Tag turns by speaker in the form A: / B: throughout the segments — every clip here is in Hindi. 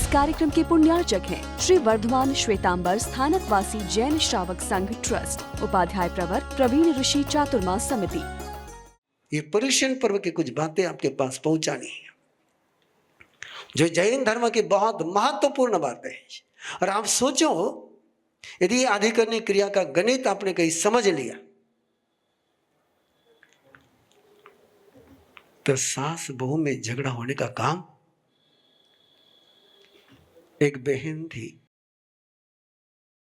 A: कार्यक्रम के पुण्यार्चक हैं श्री वर्धमान श्वेतांबर स्थानकवासी जैन श्रावक संघ ट्रस्ट, उपाध्याय प्रवर प्रवीण ऋषि चातुर्मास समिति।
B: ये पर्युषण पर्व की कुछ बातें आपके पास पहुंचानी है जो जैन धर्म की बहुत महत्वपूर्ण बातें हैं। और आप सोचो, यदि आधिकरणी क्रिया का गणित आपने कहीं समझ लिया तो सास बहू में झगड़ा होने का काम। एक बहन थी,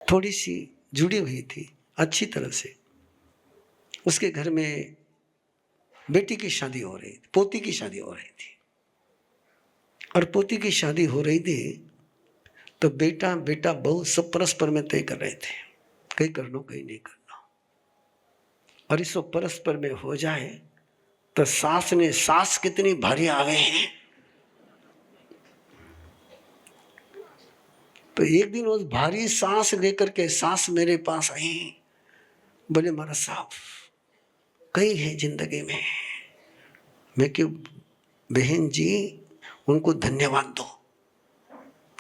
B: थोड़ी सी जुड़ी हुई थी अच्छी तरह से, उसके घर में बेटी की शादी हो रही थी, पोती की शादी हो रही थी। और पोती की शादी हो रही थी तो बेटा बेटा बहू सब परस्पर में तय कर रहे थे, कहीं कर लो कहीं नहीं करना। और इस परस्पर में हो जाए तो सास ने, सास कितनी भारी आवे हैं। तो एक दिन उस भारी सांस लेकर के सास मेरे पास आई, बोले महाराज साहब कई है जिंदगी में। मैं क्यों, बहन जी उनको धन्यवाद दो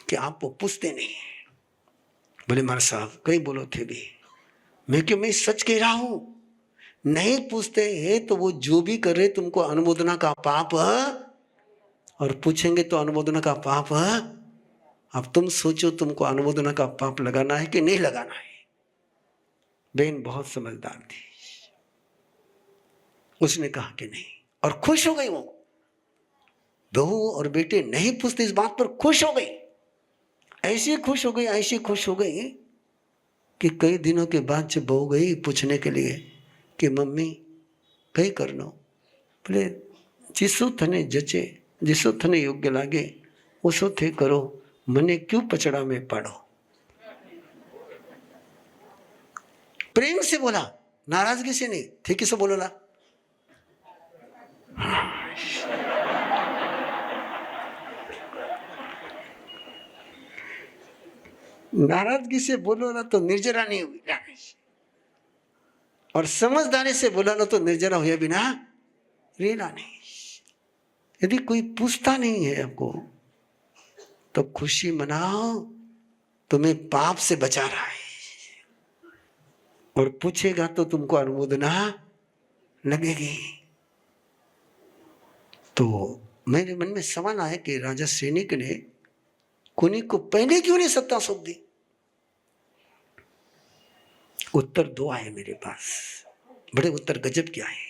B: कि आप वो पूछते नहीं। बोले महाराज साहब कई बोलो थे भी। मैं क्यों, मैं सच कह रहा हूं, नहीं पूछते हैं तो वो जो भी कर रहे तुमको अनुमोदना का पाप है, और पूछेंगे तो अनुमोदना का पाप है। अब तुम सोचो तुमको अनुमोदना का पाप लगाना है कि नहीं लगाना है। बहन बहुत समझदार थी, उसने कहा कि नहीं, और खुश हो गई। वो बहू और बेटे नहीं पूछते, इस बात पर खुश हो गई। ऐसी खुश हो गई, ऐसी खुश हो गई कि कई दिनों के बाद जब बहू गई पूछने के लिए कि मम्मी कई करनो, बोले जिसो थने जचे, जिसो थने योग्य लागे उसो थे करो, मने क्यों पचड़ा में पाड़ो। प्रेम से बोला, नाराजगी से नहीं। ठीक से बोलो ना। नाराजगी से बोलो ना तो निर्जरा नहीं हुई, और समझदारी से बोला ना तो निर्जरा हुआ बिना रेला नहीं। यदि कोई पूछता नहीं है आपको तो खुशी मनाओ, तुम्हें पाप से बचा रहा है। और पूछेगा तो तुमको अनुमोदना लगेगी। तो मेरे मन में सवाल आया कि राजा सैनिक ने कुनी को पहले क्यों नहीं सत्ता सौंप दी। उत्तर दो आए मेरे पास, बड़े उत्तर गजब के आए।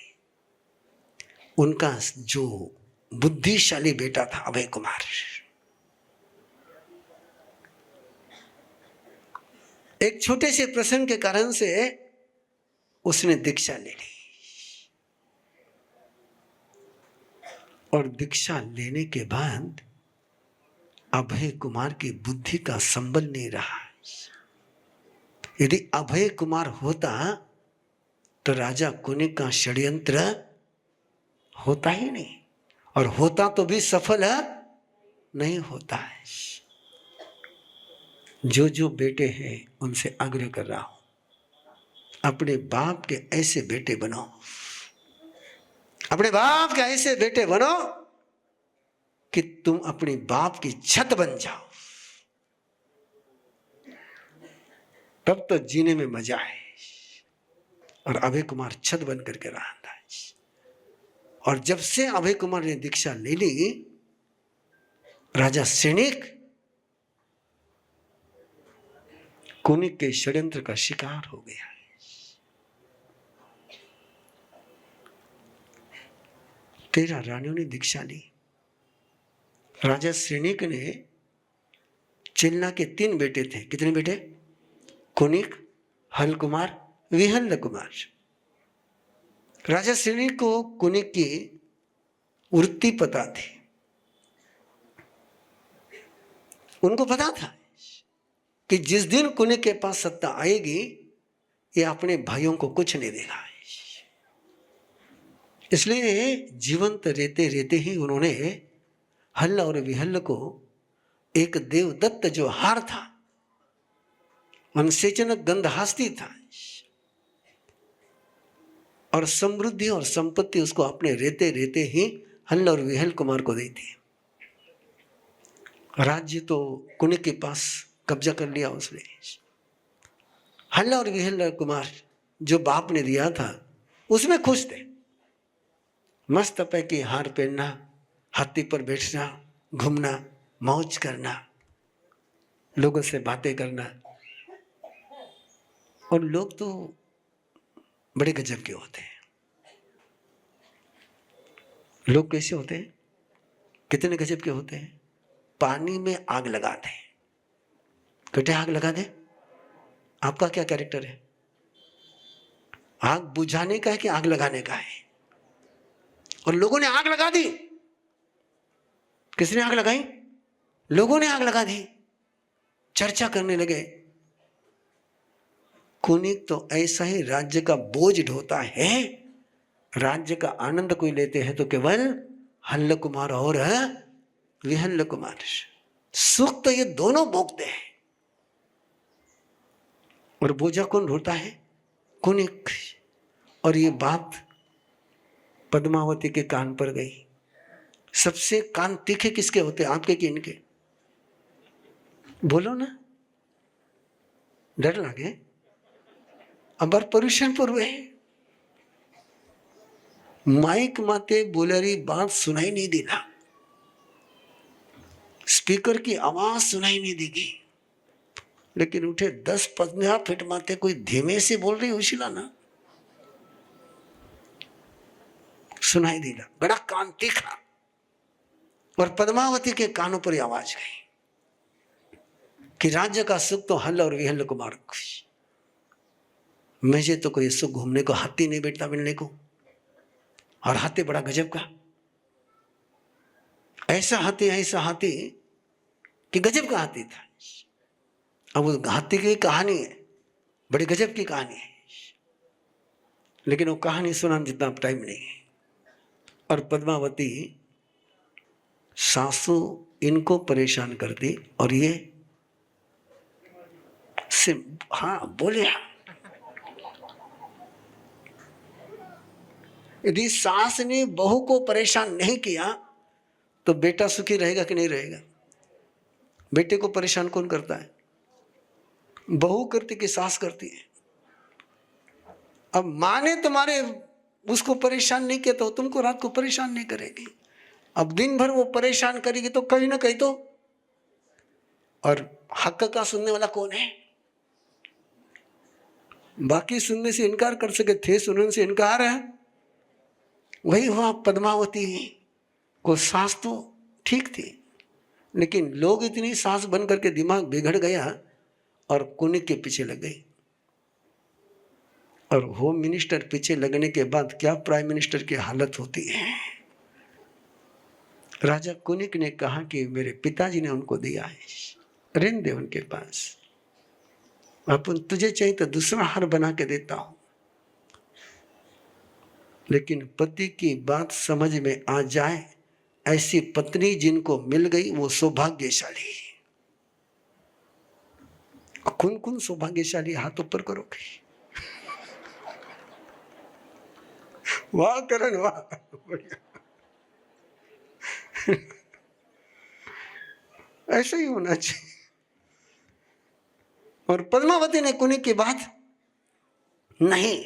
B: उनका जो बुद्धिशाली बेटा था अभय कुमार, एक छोटे से प्रसंग के कारण से उसने दीक्षा ले ली, और दीक्षा लेने के बाद अभय कुमार की बुद्धि का संबल नहीं रहा। यदि अभय कुमार होता तो राजा कुनिक का षड्यंत्र होता ही नहीं, और होता तो भी सफल नहीं होता है। जो जो बेटे हैं उनसे आग्रह कर रहा हूं, अपने बाप के ऐसे बेटे बनो, अपने बाप के ऐसे बेटे बनो कि तुम अपने बाप की छत बन जाओ, तब तो जीने में मजा है। और अभय कुमार छत बन करके रहा था। और जब से अभय कुमार ने दीक्षा ले ली, राजा सैनिक कुनिक के षड्यंत्र का शिकार हो गया। 13 रानियों ने दीक्षा ली। राजा सैनिक ने, चिल्ला के 3 बेटे थे। कितने बेटे? कुनिक, हल कुमार, विहल्ल कुमार। राजा सैनिक को कुनिक की वृत्ति पता थी। उनको पता था कि जिस दिन कुनिक के पास सत्ता आएगी ये अपने भाइयों को कुछ नहीं देगा। इसलिए जीवंत रहते रहते ही उन्होंने हल्ल और विहल्ल को एक देवदत्त जो हार था, अनसेचन गंधहास्ती था, और समृद्धि और संपत्ति उसको अपने रहते रहते ही हल्ल और विहल कुमार को दी थी। राज्य तो कुनिक के पास कब्जा कर लिया उसने। हल्ला और विहल्ला कुमार जो बाप ने दिया था उसमें खुश थे। मस्त पैकी हार पहनना, हाथी पर बैठना, घूमना, मौज करना, लोगों से बातें करना। और लोग तो बड़े गजब के होते हैं। लोग कैसे होते हैं, कितने गजब के होते हैं। पानी में आग लगा दे, कटे आग लगा दे, आपका क्या कैरेक्टर है? आग बुझाने का है कि आग लगाने का है? और लोगों ने आग लगा दी। किसने आग लगाई? लोगों ने आग लगा दी। चर्चा करने लगे। कुनिक तो ऐसा ही राज्य का बोझ ढोता है। राज्य का आनंद कोई लेते हैं तो केवल हल्ल कुमार और विहल्ल कुमार। सुख तो ये दोनों भोगते हैं। और बोझा कौन ढोता है? कुनिक। और ये बात पद्मावती के कान पर गई। सबसे कान तीखे किसके होते हैं, आपके कि इनके? बोलो ना, डर लगे। अबर परुषण पूर्व है, माइक माते बोलेरी बात सुनाई नहीं देना, स्पीकर की आवाज सुनाई नहीं देगी। लेकिन उठे 10-15 फीट माते कोई धीमे से बोल रही होशिला ना, सुनाई देगा। बड़ा कान तीखा। और पद्मावती के कानों पर आवाज गई कि राज्य का सुख तो हल्ल और विहल्ल कुमार। मुझे तो कोई सुख घूमने को हाथी नहीं बैठता मिलने को। और हाथी बड़ा गजब का, ऐसा हाथी कि गजब का हाथी था। अब उस हाथी की कहानी है, बड़ी गजब की कहानी है। लेकिन वो कहानी सुनाने जितना टाइम नहीं है। और पद्मावती सासू इनको परेशान करती और ये से हाँ बोले। यदि सास ने बहू को परेशान नहीं किया तो बेटा सुखी रहेगा कि नहीं रहेगा? बेटे को परेशान कौन करता है? बहू करती कि सास करती है? अब माँ ने तुम्हारे उसको परेशान नहीं किया तो तुमको रात को परेशान नहीं करेगी। अब दिन भर वो परेशान करेगी तो कहीं ना कहीं तो। और हक का सुनने वाला कौन है? बाकी सुनने से इनकार कर सके थे, सुनने से इनकार है। वही हुआ पद्मावती को। सास तो ठीक थी, लेकिन लोग इतनी सास बन करके दिमाग बिगड़ गया और कुनिक के पीछे लग गई। और होम मिनिस्टर पीछे लगने के बाद क्या प्राइम मिनिस्टर की हालत होती है। राजा कुनिक ने कहा कि मेरे पिताजी ने उनको दिया है, रहने दे उनके पास। अपन तुझे चाहिए तो दूसरा हार बना के देता हूं। लेकिन पति की बात समझ में आ जाए, ऐसी पत्नी जिनको मिल गई वो सौभाग्यशाली। कौन कौन सौभाग्यशाली, हाथ ऊपर करोगे। वाह करण वाह, ऐसा ही होना चाहिए। और पद्मावती ने कुनिक की बात, नहीं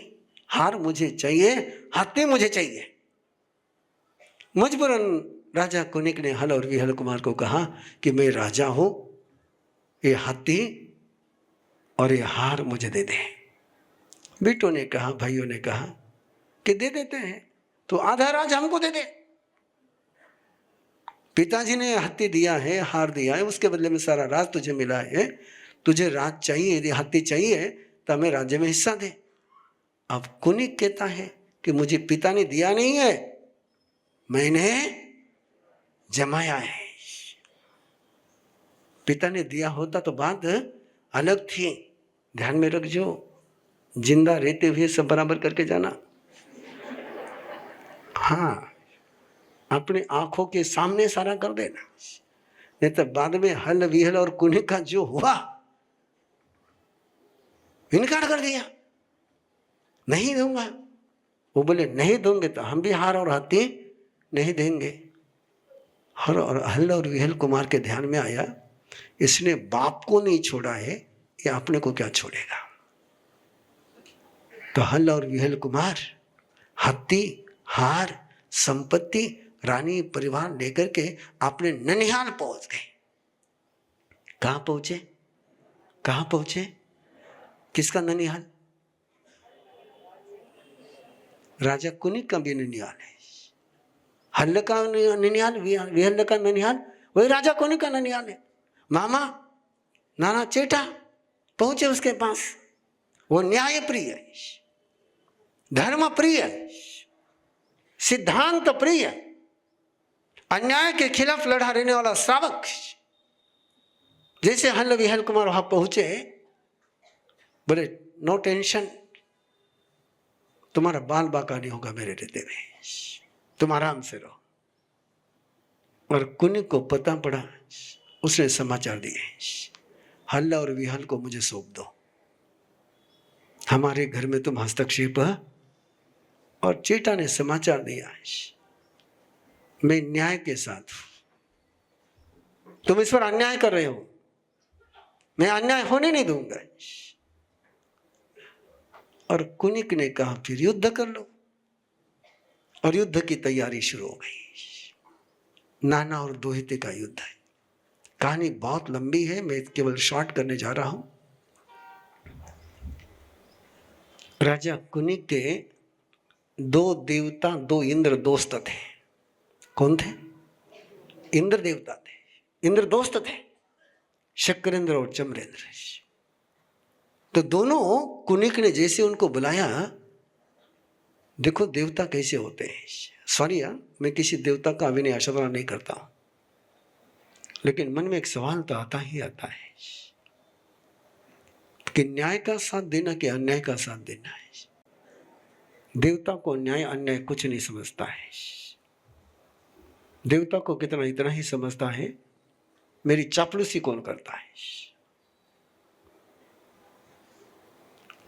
B: हार मुझे चाहिए, हाथी मुझे चाहिए। मजबूरन राजा कुनिक ने हल और विहल कुमार को कहा कि मैं राजा हूं, ये हाथी और ये हार मुझे दे दे। बेटों ने कहा, भाइयों ने कहा कि दे देते हैं तो आधा राज हमको दे दे। पिताजी ने हाथी दिया है, हार दिया है, उसके बदले में सारा राज तुझे मिला है। तुझे राज चाहिए, यदि हाथी चाहिए तो हमें राज्य में हिस्सा दे। अब कुनिक कहता है कि मुझे पिता ने दिया नहीं है, मैंने जमाया है। पिता ने दिया होता तो बात अलग थी। ध्यान में रखजो, जिंदा रहते हुए सब बराबर करके जाना। हाँ, अपने आंखों के सामने सारा कर देना, नहीं तो बाद में हल विहल और कुनिक का जो हुआ, इनकार कर दिया, नहीं दूंगा। वो बोले नहीं दोगे तो हम भी हार और हाथी नहीं देंगे। और हल और विहल कुमार के ध्यान में आया, इसने बाप को नहीं छोड़ा है, ये अपने को क्या छोड़ेगा। तो हल और विहल कुमार हत्ती, हार, संपत्ति, रानी परिवार लेकर के अपने ननिहाल पहुंच गए। कहां पहुंचे? कहां पहुंचे? किसका ननिहाल? राजा कुनिक का भी ननिहाल है। हल्ल का ननिहाल, विहल्ल का ननिहाल वही राजा कुनिक का ननिहाल है। मामा, नाना, चेटा पहुंचे उसके पास। वो न्याय प्रिय, धर्म प्रिय, सिद्धांत प्रिय, अन्याय के खिलाफ लड़ा रहने वाला श्रावक। जैसे हल्ल विहल कुमार वहां पहुंचे, बोले नो टेंशन, तुम्हारा बाल बाका नहीं होगा मेरे हृदय में, तुम आराम से रहो। और कुनिक को पता पड़ा, उसने समाचार दिए, हल्ल और विहल को मुझे सौंप दो, हमारे घर में तुम हस्तक्षेप। और चेटा ने समाचार दिया, मैं न्याय के साथ हूं, तुम इस पर अन्याय कर रहे हो, मैं अन्याय होने नहीं दूंगा। और कुनिक ने कहा फिर युद्ध कर लो। और युद्ध की तैयारी शुरू हो गई। नाना और दोहिते का युद्ध है। कहानी बहुत लंबी है, मैं केवल शॉर्ट करने जा रहा हूं। राजा कुनिक के दो देवता, दो इंद्र दोस्त थे। कौन थे? इंद्र देवता थे, इंद्र दोस्त थे, शक्रेंद्र और चमरेंद्र। तो दोनों कुनिक ने जैसे उनको बुलाया, देखो देवता कैसे होते हैं। सॉरी यार, मैं किसी देवता का अभिनय आशा नहीं करता हूं, लेकिन मन में एक सवाल तो आता ही आता है कि न्याय का साथ देना कि अन्याय का साथ देना है। देवता को न्याय अन्याय कुछ नहीं समझता है। देवता को कितना इतना ही समझता है, मेरी चापलूसी कौन करता है।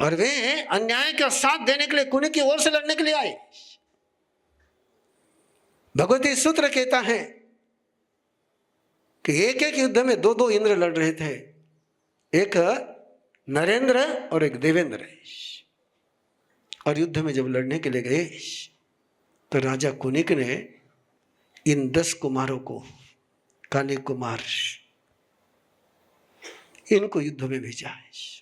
B: और वे अन्याय का साथ देने के लिए कुनिक की ओर से लड़ने के लिए आए। भगवती सूत्र कहता है कि एक एक युद्ध में दो दो इंद्र लड़ रहे थे, एक नरेंद्र और एक देवेंद्र। और युद्ध में जब लड़ने के लिए गए तो राजा कुनिक ने इन 10 कुमारों को, काले कुमार, इनको युद्ध में भेजा है।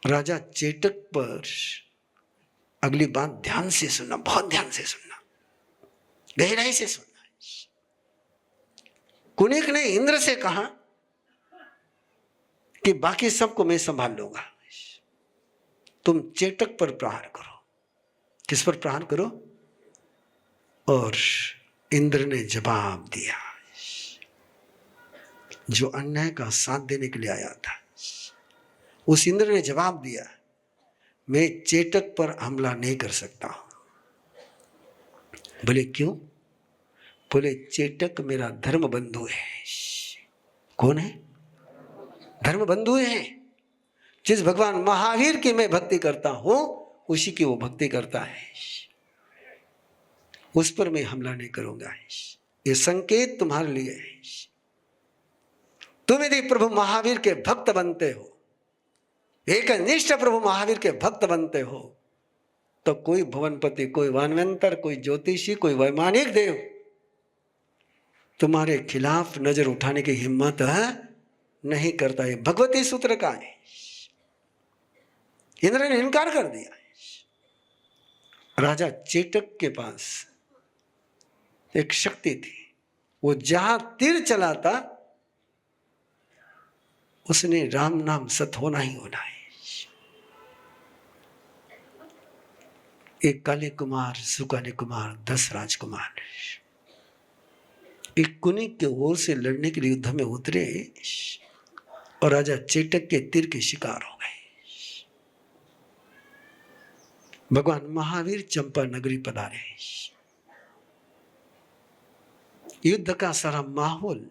B: राजा चेटक पर अगली बात ध्यान से सुनना, बहुत ध्यान से सुनना, गहराई से सुनना। कुनिक ने इंद्र से कहा कि बाकी सबको मैं संभाल लूंगा, तुम चेटक पर प्रहार करो। किस पर प्रहार करो? और इंद्र ने जवाब दिया, जो अन्याय का साथ देने के लिए आया था, उस इंद्र ने जवाब दिया, मैं चेटक पर हमला नहीं कर सकता। बोले क्यों? बोले चेटक मेरा धर्म बंधु है। कौन है? धर्म बंधु है। जिस भगवान महावीर की मैं भक्ति करता हूं, उसी की वो भक्ति करता है, उस पर मैं हमला नहीं करूंगा। ये संकेत तुम्हारे लिए है। तुम यदि प्रभु महावीर के भक्त बनते हो, एक निष्ठ प्रभु महावीर के भक्त बनते हो, तो कोई भुवनपति, कोई वानवंतर, कोई ज्योतिषी, कोई वैमानिक देव तुम्हारे खिलाफ नजर उठाने की हिम्मत नहीं करता है। भगवती सूत्र का है। इंद्र ने इनकार कर दिया। राजा चेटक के पास एक शक्ति थी, वो जहां तीर चलाता उसने राम नाम सत होना ही होना है। एक काले कुमार, सुकाले कुमार, 10 राजकुमार एक कुनिक के ओर से लड़ने के लिए युद्ध में उतरे और राजा चेटक के तीर के शिकार हो गए। भगवान महावीर चंपा नगरी पधारे। युद्ध का सारा माहौल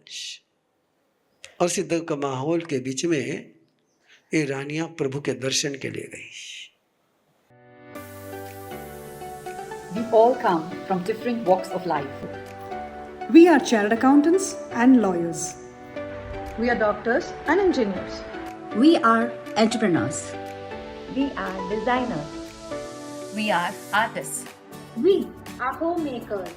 B: और सिद्ध का माहौल के बीच में ये रानियां प्रभु के दर्शन के लिए गई।
C: We all come from different walks of life. We are chartered accountants and lawyers.
D: We are doctors and engineers.
E: We are entrepreneurs.
F: We are designers.
G: We are artists.
F: We are homemakers.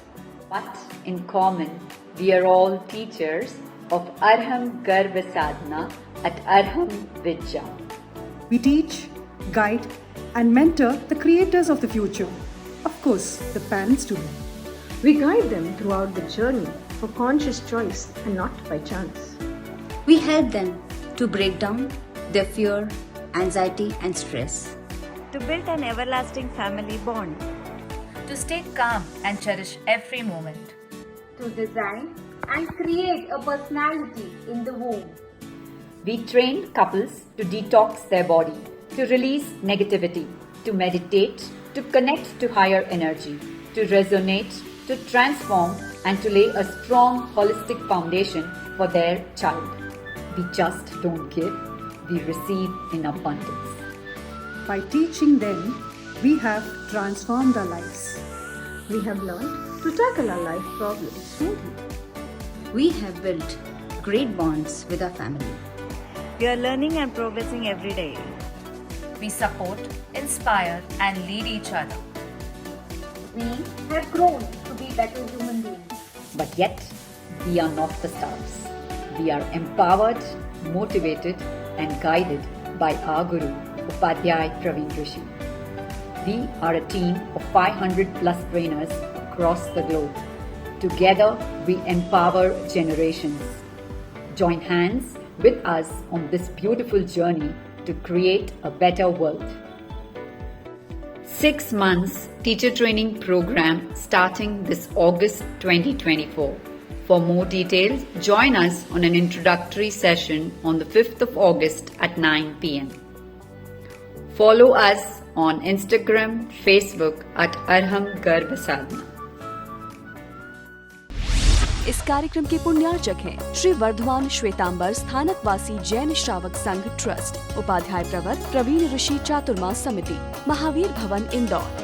H: But in common, we are all teachers of Arham Garva Sadhana at Arham Vidya.
C: We teach, guide, and mentor the creators of the future. Of course, the parents too.
D: We guide them throughout the journey for conscious choice and not by chance.
E: We help them to break down their fear, anxiety, and stress.
F: To build an everlasting family bond.
G: To stay calm and cherish every moment.
I: To design and create a personality in the womb.
H: We train couples to detox their body, to release negativity, to meditate, to connect to higher energy, to resonate, to transform, and to lay a strong holistic foundation for their child. We just don't give, we receive in abundance.
C: By teaching them, we have transformed our lives.
D: We have learned to tackle our life problems smoothly.
E: We have built great bonds with our family.
F: We are learning and progressing every day.
G: We support, inspire, and lead each other.
I: We have grown to be better human beings.
H: But yet, we are not the stars. We are empowered, motivated, and guided by our Guru, Upadhyay Praveen Rishi. We are a team of 500 plus trainers across the globe. Together, we empower generations. Join hands with us on this beautiful journey to create a better world. 6 months teacher training program starting this August 2024. For more details, join us on an introductory session on the 5th of August at 9 p.m. Follow us on Instagram, Facebook at Arham Garva Sadhana.
A: इस कार्यक्रम के पुण्यार्चक हैं श्री वर्धमान श्वेतांबर स्थानकवासी जैन श्रावक संघ ट्रस्ट, उपाध्याय प्रवर प्रवीण ऋषि चातुर्मास समिति, महावीर भवन इंदौर।